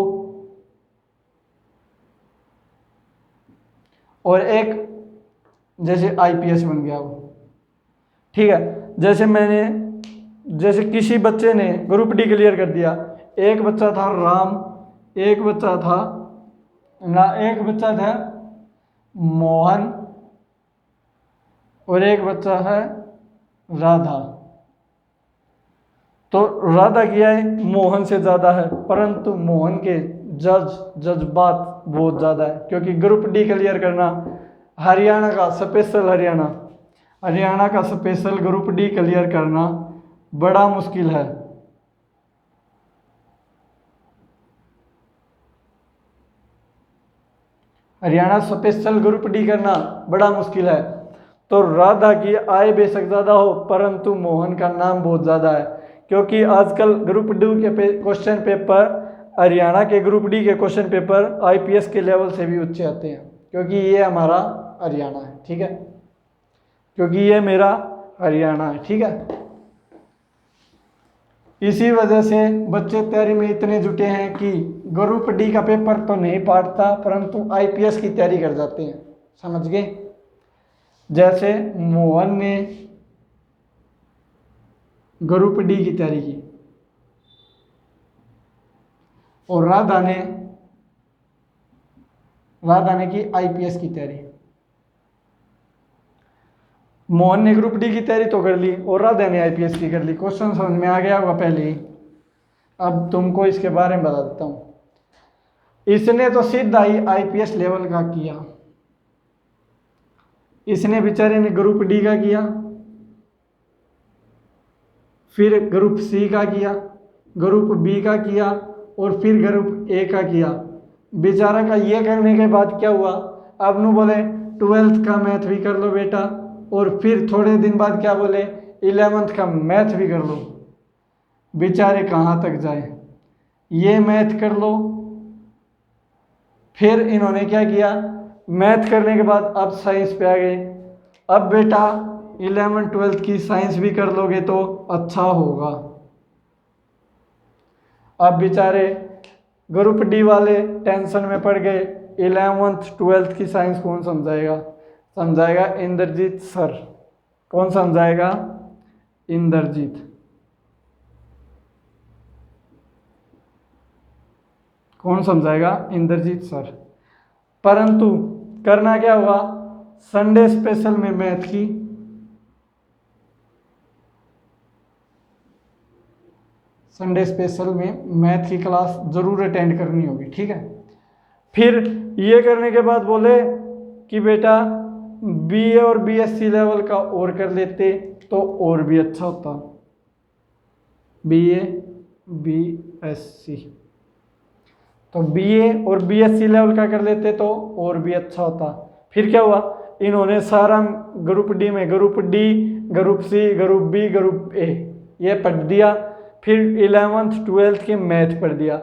[SPEAKER 1] और एक जैसे आईपीएस बन गया वो, ठीक है। जैसे किसी बच्चे ने ग्रुप डी क्लियर कर दिया, एक बच्चा था राम, एक बच्चा था मोहन और एक बच्चा है राधा। तो राधा की आय मोहन से ज़्यादा है, परंतु मोहन के जज्बात बहुत ज़्यादा है, क्योंकि ग्रुप डी क्लियर करना हरियाणा का स्पेशल ग्रुप डी क्लियर करना बड़ा मुश्किल है। हरियाणा स्पेशल ग्रुप डी करना बड़ा मुश्किल है। तो राधा की आय बेशक ज़्यादा हो, परंतु मोहन का नाम बहुत ज़्यादा है, क्योंकि आजकल ग्रुप डी के क्वेश्चन पेपर, हरियाणा के ग्रुप डी के क्वेश्चन पेपर आईपीएस के लेवल से भी ऊंचे आते हैं, क्योंकि ये हमारा हरियाणा है, ठीक है, क्योंकि ये मेरा हरियाणा है, ठीक है। इसी वजह से बच्चे तैयारी में इतने जुटे हैं कि ग्रुप डी का पेपर तो नहीं पढ़ता, परंतु आईपीएस की तैयारी कर जाते हैं, समझ गए। जैसे मोहन ने ग्रुप डी की तैयारी की और राधा ने की आईपीएस की तैयारी। मोहन ने ग्रुप डी की तैयारी तो कर ली और राधा ने आईपीएस की कर ली। क्वेश्चन समझ में आ गया होगा पहले ही, अब तुमको इसके बारे में बता देता हूं। इसने तो सीधा ही आईपीएस लेवल का किया, इसने बेचारे ने ग्रुप डी का किया, फिर ग्रुप सी का किया, ग्रुप बी का किया और फिर ग्रुप ए का किया। बेचारा का ये करने के बाद क्या हुआ, अब नु बोले 12th का मैथ भी कर लो बेटा, और फिर थोड़े दिन बाद क्या बोले 11th का मैथ भी कर लो। बेचारे कहाँ तक जाए, ये मैथ कर लो। फिर इन्होंने क्या किया, मैथ करने के बाद अब साइंस पे आ गए। अब बेटा 11th 12th की साइंस भी कर लोगे तो अच्छा होगा। अब बेचारे ग्रुप डी वाले टेंशन में पड़ गए, 11th 12th की साइंस कौन समझाएगा इंद्रजीत सर। कौन समझाएगा, इंद्रजीत। कौन समझाएगा, इंद्रजीत सर। परंतु करना क्या हुआ, संडे स्पेशल में मैथ की क्लास जरूर अटेंड करनी होगी, ठीक है। फिर ये करने के बाद बोले कि बेटा बीए और बीएससी लेवल का और कर लेते तो और भी अच्छा होता, बीए बीएससी। तो बीए और बीएससी लेवल का कर लेते तो और भी अच्छा होता। फिर क्या हुआ, इन्होंने सारा ग्रुप डी में group D, group C, group B, group A ये पढ़ दिया। फिर 11th 12th के मैथ पढ़ दिया।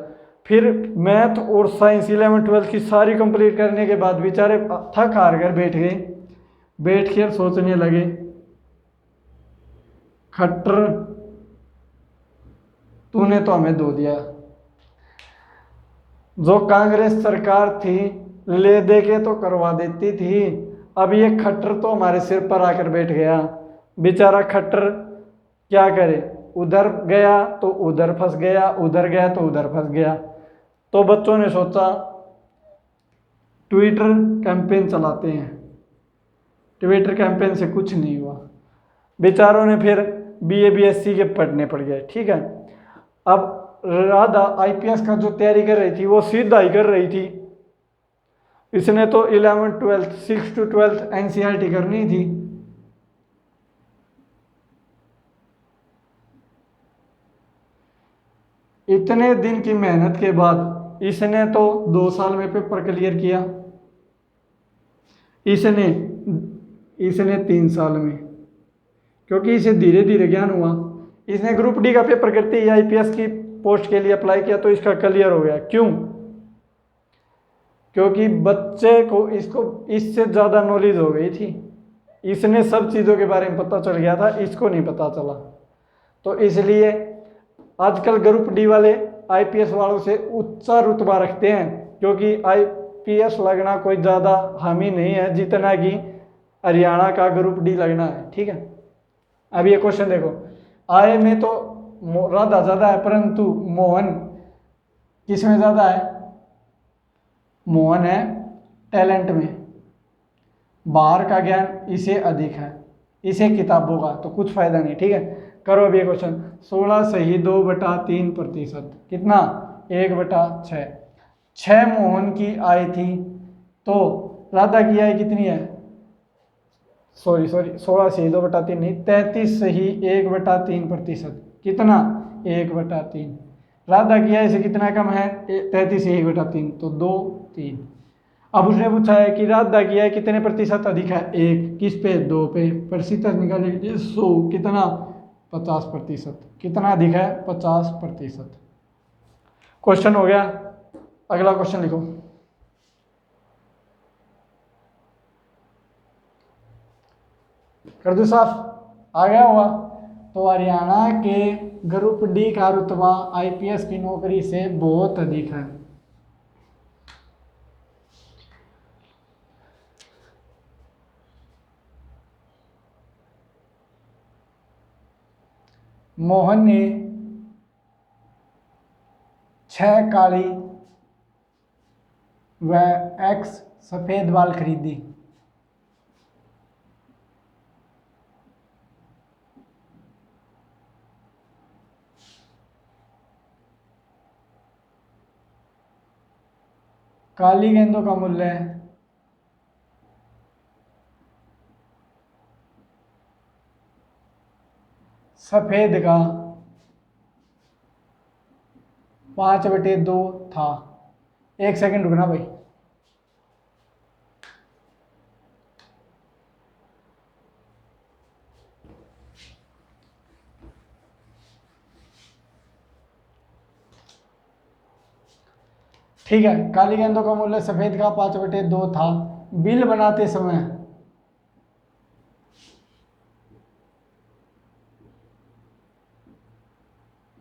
[SPEAKER 1] फिर मैथ और साइंस 11th 12th की सारी कंप्लीट करने के बाद बेचारे थक हार कर बैठ कर सोचने लगे, खट्टर तूने तो हमें धो दिया। जो कांग्रेस सरकार थी ले दे के तो करवा देती थी, अब ये खट्टर तो हमारे सिर पर आकर बैठ गया। बेचारा खट्टर क्या करे, उधर गया तो उधर फंस गया, उधर गया तो उधर फंस गया। तो बच्चों ने सोचा ट्विटर कैंपेन चलाते हैं। ट्विटर कैंपेन से कुछ नहीं हुआ, बेचारों ने फिर बीए बीएससी के पढ़ने पड़ गए, ठीक है। अब राधा आईपीएस का जो तैयारी कर रही थी वो सीधा ही कर रही थी। इसने तो 11th 12th 6 to 12th NCERT करनी थी। इतने दिन की मेहनत के बाद इसने तो 2 साल में पेपर क्लियर किया, इसने 3 साल में, क्योंकि इसे धीरे धीरे ज्ञान हुआ। इसने ग्रुप डी का पेपर करते ही आईपीएस की पोस्ट के लिए अप्लाई किया तो इसका क्लियर हो गया। क्यों, क्योंकि बच्चे को इससे ज़्यादा नॉलेज हो गई थी। इसने सब चीज़ों के बारे में पता चल गया था, इसको नहीं पता चला। तो इसलिए आजकल ग्रुप डी वाले आईपीएस वालों से ऊंचा रुतबा रखते हैं, क्योंकि IPS लगना कोई ज़्यादा हामी नहीं है जितना कि हरियाणा का ग्रुप डी लगना है। ठीक है, अब ये क्वेश्चन देखो, आय में तो राधा ज़्यादा है परंतु मोहन किस में ज़्यादा है? मोहन है टैलेंट में, बाहर का ज्ञान इसे अधिक है, इसे किताबों का, तो कुछ फायदा नहीं। ठीक है, करो अब ये क्वेश्चन। 16 सही 2/3%, कितना? 1/6। 6 मोहन की आय थी तो राधा की आय कितनी है? सॉरी 16 सही 2/3 नहीं, 33 सही 1/3%, कितना? 1/3। राधा की आय से कितना कम है? 33 सही 1/3, तो 2 3। अब उसने पूछा है कि राधा की आय कितने प्रतिशत अधिक है? 1 किस पे? 2 पे। प्रतिशत निकालेंगे 100, कितना? 50%। कितना अधिक है? 50%। क्वेश्चन हो गया। अगला क्वेश्चन लिखो। कर दो साफ, आ गया होगा। तो हरियाणा के ग्रुप डी का रुतबा IPS की नौकरी से बहुत अधिक है। मोहन ने 6 काली व X सफेद बाल खरीदी। काली गेंदों का मूल्य सफेद का 5/2 था। 1 सेकंड रुकना भाई। ठीक है, काली गेंदों का मूल्य सफेद का 5/2 था। बिल बनाते समय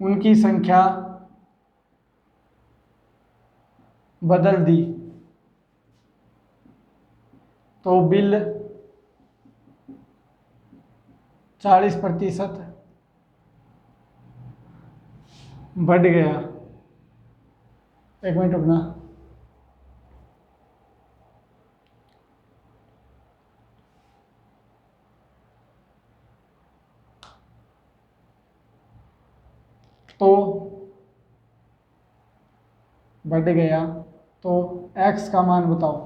[SPEAKER 1] उनकी संख्या बदल दी तो बिल 40% बढ़ गया। 1 मिनट रुकना। तो बढ़ गया तो X का मान बताओ।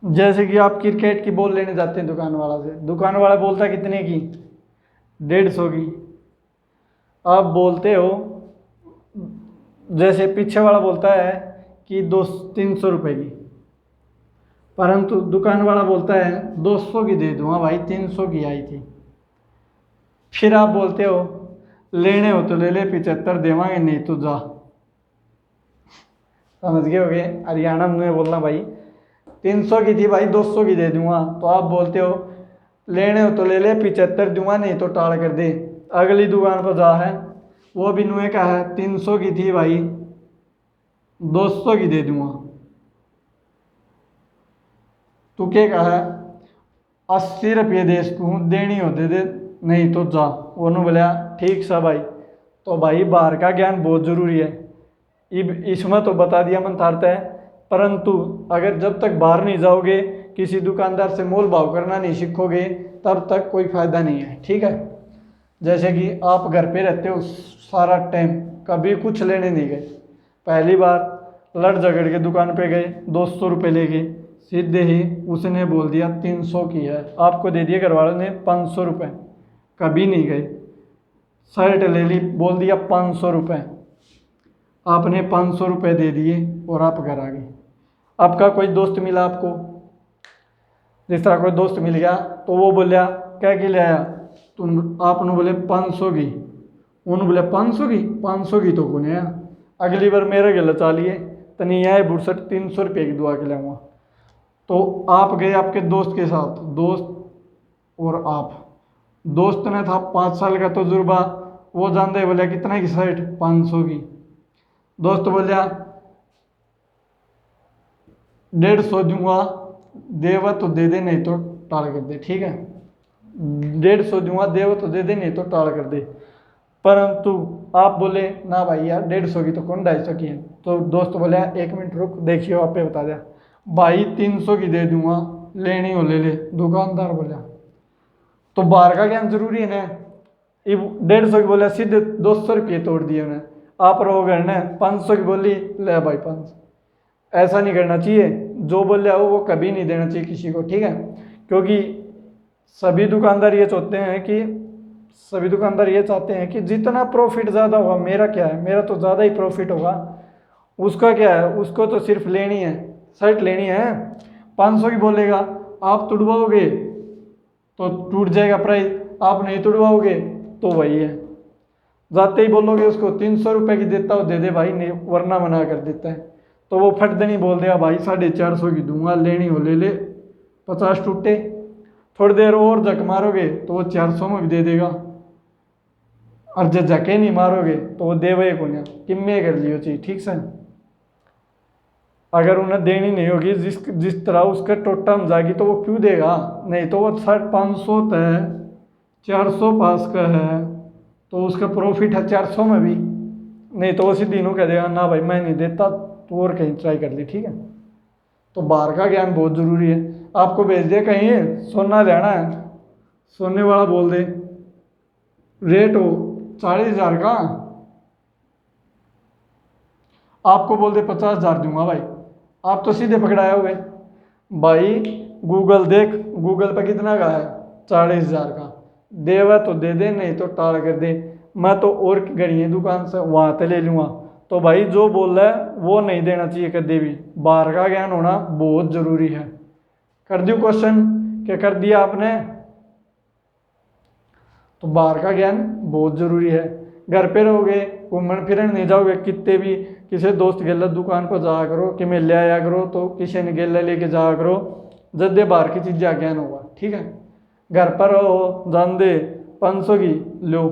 [SPEAKER 1] जैसे कि आप क्रिकेट की बॉल लेने जाते हैं दुकान वाला से, दुकान वाला बोलता है कितने की? 150 की। आप बोलते हो, जैसे पीछे वाला बोलता है कि 300 रुपए की, परंतु दुकान वाला बोलता है 200 की दे दूंगा भाई, 300 की आई थी। फिर आप बोलते हो लेने हो तो ले ले, 75 देवांगे, नहीं तो जा। समझ गए होगे? हरियाणा में बोलना भाई 300 की थी भाई, 200 की दे दूंगा। तो आप बोलते हो लेने हो तो ले ले, 75 दूंगा, नहीं तो टाल कर दे। अगली दुकान पर जा है, वो भी नुए का है, 300 की थी भाई, 200 की दे दूंगा। तू क्या कहा है? 80 रुपये दे सकूँ, देनी हो दे दे, नहीं तो जा। उन्होंने बोला ठीक सा भाई। तो भाई बाहर का ज्ञान बहुत ज़रूरी है। इसमें तो बता दिया मन थारता है, परंतु अगर जब तक बाहर नहीं जाओगे, किसी दुकानदार से मोल भाव करना नहीं सीखोगे, तब तक कोई फ़ायदा नहीं है। ठीक है, जैसे कि आप घर पे रहते हो सारा टाइम, कभी कुछ लेने नहीं गए, पहली बार लड़ झगड़ के दुकान पे गए, 200 रुपये ले गए, सीधे ही उसने बोल दिया 300 की है, आपको दे दिया घर वालों ने 500 रुपये, कभी नहीं गए, शर्ट ले ली, बोल दिया 500 रुपये, आपने 500 रुपये दे दिए और आप घर आ गए। आपका कोई दोस्त मिला आपको, जिस तरह कोई दोस्त मिल गया तो वो बोलिया क्या के ले आया, तुम आपने बोले 500 की, उन्होंने बोले 500 की तो कौन है, अगली बार मेरे गले चालिए तो नहीं आए बुरसट 300 रुपये की दुआ के लाऊंगा। तो आप गए आपके दोस्त के साथ, दोस्त और आप, दोस्त ने था 5 साल का तजुर्बा वो जानते ही बोलिया कितना की शर्ट, 500 की। दोस्त बोलिया 150 दूंगा, देवा तो दे दे नहीं तो टाल कर दे, ठीक है। 150 दूंगा, देवा तो दे दे नहीं तो टाल कर दे। परंतु आप बोले ना भाई यार 150 की तो कौन 250 की है। तो दोस्त बोले 1 मिनट रुक, देखियो आपे बता दिया। भाई 300 की दे दूंगा, लेनी हो ले ले। दुकानदार बोला तो बाहर का ज्ञान जरूरी है ना। 150 की बोला, सीधे 200 रुपये तोड़ दिए उन्हें। आप रहोगे ना 500 की बोली, ले भाई 500। ऐसा नहीं करना चाहिए, जो बोल रहा हो वो कभी नहीं देना चाहिए किसी को, ठीक है। क्योंकि सभी दुकानदार ये चाहते हैं कि जितना प्रॉफिट ज़्यादा होगा, मेरा क्या है, मेरा तो ज़्यादा ही प्रॉफिट होगा, उसका क्या है, उसको तो सिर्फ लेनी है, शर्ट लेनी है। 500 की बोलेगा, आप तुड़वाओगे तो टूट जाएगा प्राइस, आप नहीं तुड़वाओगे तो वही है। जाते ही बोलोगे उसको 300 रुपये की देता हो, दे दे भाई, नहीं वरना मना कर देता है। तो वो फट देनी बोल देगा भाई 450 की दूंगा, लेनी हो ले ले, 50 टूटे। थोड़ी देर और जक मारोगे तो वो 400 में भी दे देगा, और जब जके नहीं मारोगे तो वो देवे को नहीं, किम्मे कर लियो चीज, ठीक से। अगर उन्हें देनी नहीं होगी जिस तरह उसका टोटा में जाएगी तो वो क्यों देगा। नहीं तो वो 500 है, 400 पास का है तो उसका प्रॉफिट है 400 में भी। नहीं तो वो सीधी इन्हों कह देगा ना भाई मैं नहीं देता, तो और कहीं ट्राई कर ली, ठीक है। तो बाहर का ज्ञान बहुत ज़रूरी है। आपको भेज दे कहीं सोना लेना है, सोने वाला बोल दे रेट हो 40,000 का, आपको बोल दे 50,000 दूंगा भाई, आप तो सीधे पकड़ाए हुए भाई। गूगल देख, गूगल पे कितना का है, 40,000 का। देवा तो दे दे, नहीं तो टाल कर दे। मैं तो और गड़ी है दुकान से, वहाँ से ले लूँगा। तो भाई जो बोल रहा है वो नहीं देना चाहिए कभी भी। बाहर का ज्ञान होना बहुत ज़रूरी है। कर दियो क्वेश्चन, क्या कर दिया आपने। तो बाहर का ज्ञान बहुत ज़रूरी है। घर पे रहोगे, घूमन फिरन नहीं जाओगे, कितने भी किसी दोस्त गेला दुकान पर जाया करो कि मैं ले आया करो, तो किसी ने गेला लेके जाया करो, जब दे बाहर की चीज़ें ज्ञान होगा, ठीक है। घर पर रहो, जान दे 500 की लो,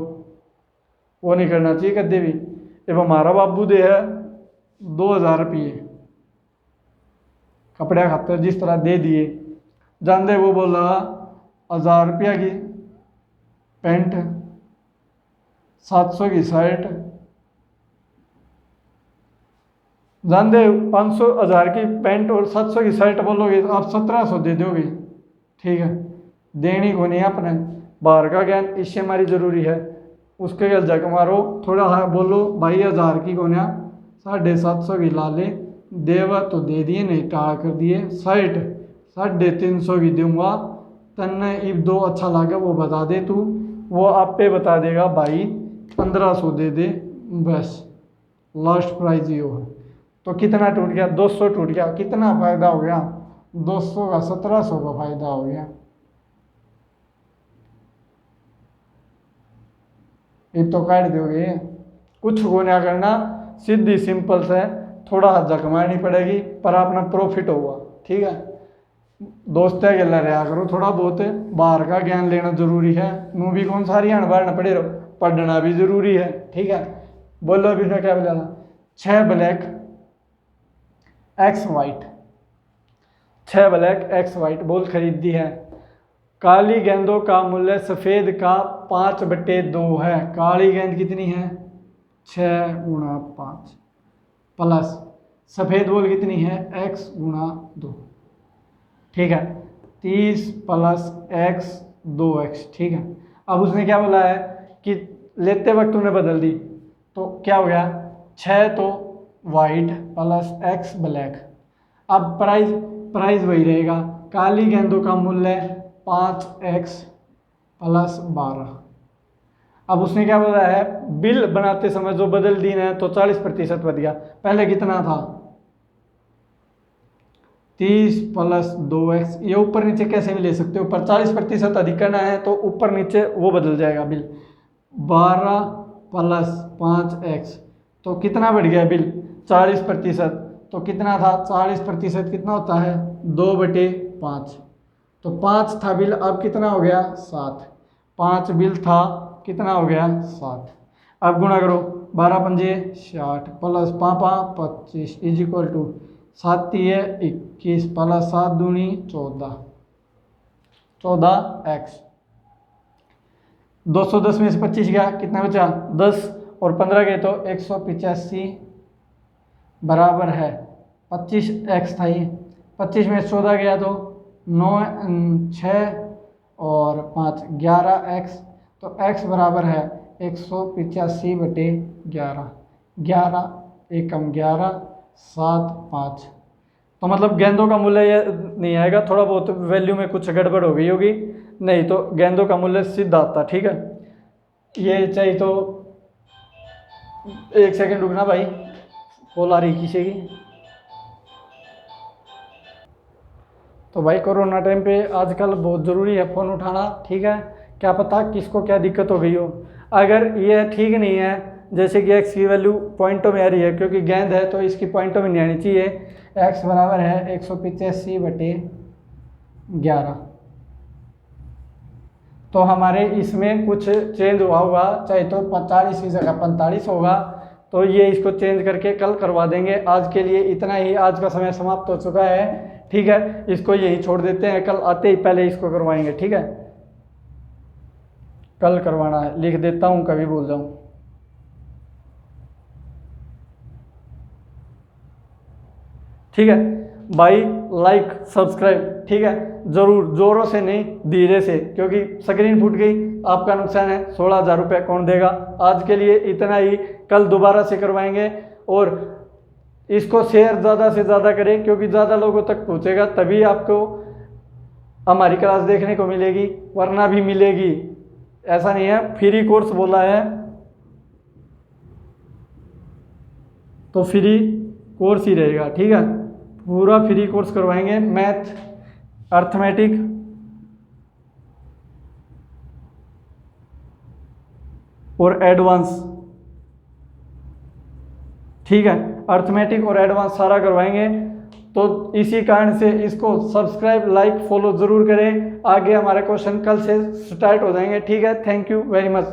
[SPEAKER 1] वो नहीं करना चाहिए कभी भी। अब हमारा बाबू दे है 2,000 रुपये कपड़े खातर जिस तरह दे दिए, जान दे वो बोल रहा 1,000 रुपया की पैंट, 700 की शर्ट, जान दे 500 1,000 की पैंट और 700 की शर्ट बोलोगे तो आप 1,700 दे दोगे, ठीक है। देनी को नहीं अपने। बाहर का ज्ञान इससे हमारी ज़रूरी है। उसके गल जग मारो, थोड़ा हाँ बोलो भाई 1,000 की कोन्या 750 की ला ले, देवा तो दे दिए, नहीं टाल कर दिए। शर्ट 350 की दूंगा, तन्ने इब दो अच्छा लगा वो बता दे तू, वो आप पे बता देगा भाई 1,500 दे दे, बस लास्ट प्राइस ये है। तो कितना टूट गया, 200 टूट गया, कितना फ़ायदा हो गया, 200 का 1,700 का फ़ायदा हो गया। ये तो काट दोगे, कुछ को ना करना, सीधी सिंपल से थोड़ा जक मारनी पड़ेगी पर अपना प्रॉफिट होगा, ठीक है। दोस्त के ला रहा करो, थोड़ा बहुत बाहर का ज्ञान लेना जरूरी है। नू भी कौन सारी हण बारना पड़े रहो, पढ़ना भी जरूरी है, ठीक है। बोलो अभी मैं क्या बोला, 6 black x white, 6 black x white ball खरीद दी है। काली गेंदों का मूल्य सफ़ेद का 5/2 है। काली गेंद कितनी है, 6 गुणा 5 प्लस सफ़ेद बॉल कितनी है, x गुणा 2, ठीक है। 30 प्लस x 2x, ठीक है। अब उसने क्या बोला है कि लेते वक्त उन्हें बदल दी, तो क्या हो गया 6 तो वाइट प्लस x ब्लैक। अब प्राइस वही रहेगा, काली गेंदों का मूल्य 5x प्लस 12। अब उसने क्या बोला है, बिल बनाते समय जो बदल दी है तो 40% बढ़ गया। पहले कितना था 30 प्लस 2x, ये ऊपर नीचे कैसे भी ले सकते हो, पर 40% अधिक करना है तो ऊपर नीचे वो बदल जाएगा बिल। 12 प्लस 5x, तो कितना बढ़ गया बिल 40%। तो कितना था 40% कितना होता है 2/5, तो 5 था बिल, अब कितना हो गया 7। 5 बिल था, कितना हो गया 7। अब गुणा करो, 12 पंजे 60 प्लस 5 25 इज इक्वल टू 7 तिये 21 प्लस 7 दूनी 14x। 210 में से 25 गया, कितना बचा 10 और 15 गए तो 185 बराबर है 25x था ये। 25 में 14 गया तो 9 6 और 5 11x, तो x बराबर है 185/11। 11 एकम 11 7 5। तो मतलब गेंदों का मूल्य ये नहीं आएगा, थोड़ा बहुत वैल्यू में कुछ गड़बड़ हो गई होगी, नहीं तो गेंदों का मूल्य सीधा आता। ठीक है, ये चाहिए तो 1 सेकंड रुकना भाई, कॉल आ रही किसी की। तो भाई कोरोना टाइम पे आजकल बहुत ज़रूरी है फ़ोन उठाना। ठीक है, क्या पता किसको क्या दिक्कत हो गई हो। अगर ये ठीक नहीं है, जैसे कि x की वैल्यू पॉइंटों में आ रही है, क्योंकि गेंद है तो इसकी पॉइंटों में नहीं आनी चाहिए। x बराबर है 185/11। तो हमारे इसमें कुछ चेंज हुआ होगा, चाहे तो 40 की जगह 45 होगा, तो ये इसको चेंज करके कल करवा देंगे। आज के लिए इतना ही, आज का समय समाप्त हो चुका है। ठीक है, इसको यही छोड़ देते हैं, कल आते ही पहले इसको करवाएंगे। ठीक है, कल करवाना है, लिख देता हूँ कभी भूल जाऊँ। ठीक है भाई, लाइक सब्सक्राइब, ठीक है जरूर, जोरों से नहीं धीरे से, क्योंकि स्क्रीन फूट गई, आपका नुकसान है, 16,000 रुपये कौन देगा। आज के लिए इतना ही, कल दोबारा से करवाएंगे। और इसको शेयर ज़्यादा से ज़्यादा करें, क्योंकि ज़्यादा लोगों तक पहुँचेगा तभी आपको हमारी क्लास देखने को मिलेगी, वरना भी मिलेगी। ऐसा नहीं है, फ्री कोर्स बोला है तो फ्री कोर्स ही रहेगा। ठीक है, पूरा फ्री कोर्स करवाएंगे, मैथ, अर्थमेटिक, और एडवांस। ठीक है, अर्थमेटिक और एडवांस सारा करवाएंगे। तो इसी कारण से इसको सब्सक्राइब, लाइक, फॉलो जरूर करें। आगे हमारे क्वेश्चन कल से स्टार्ट हो जाएंगे। ठीक है, थैंक यू वेरी मच।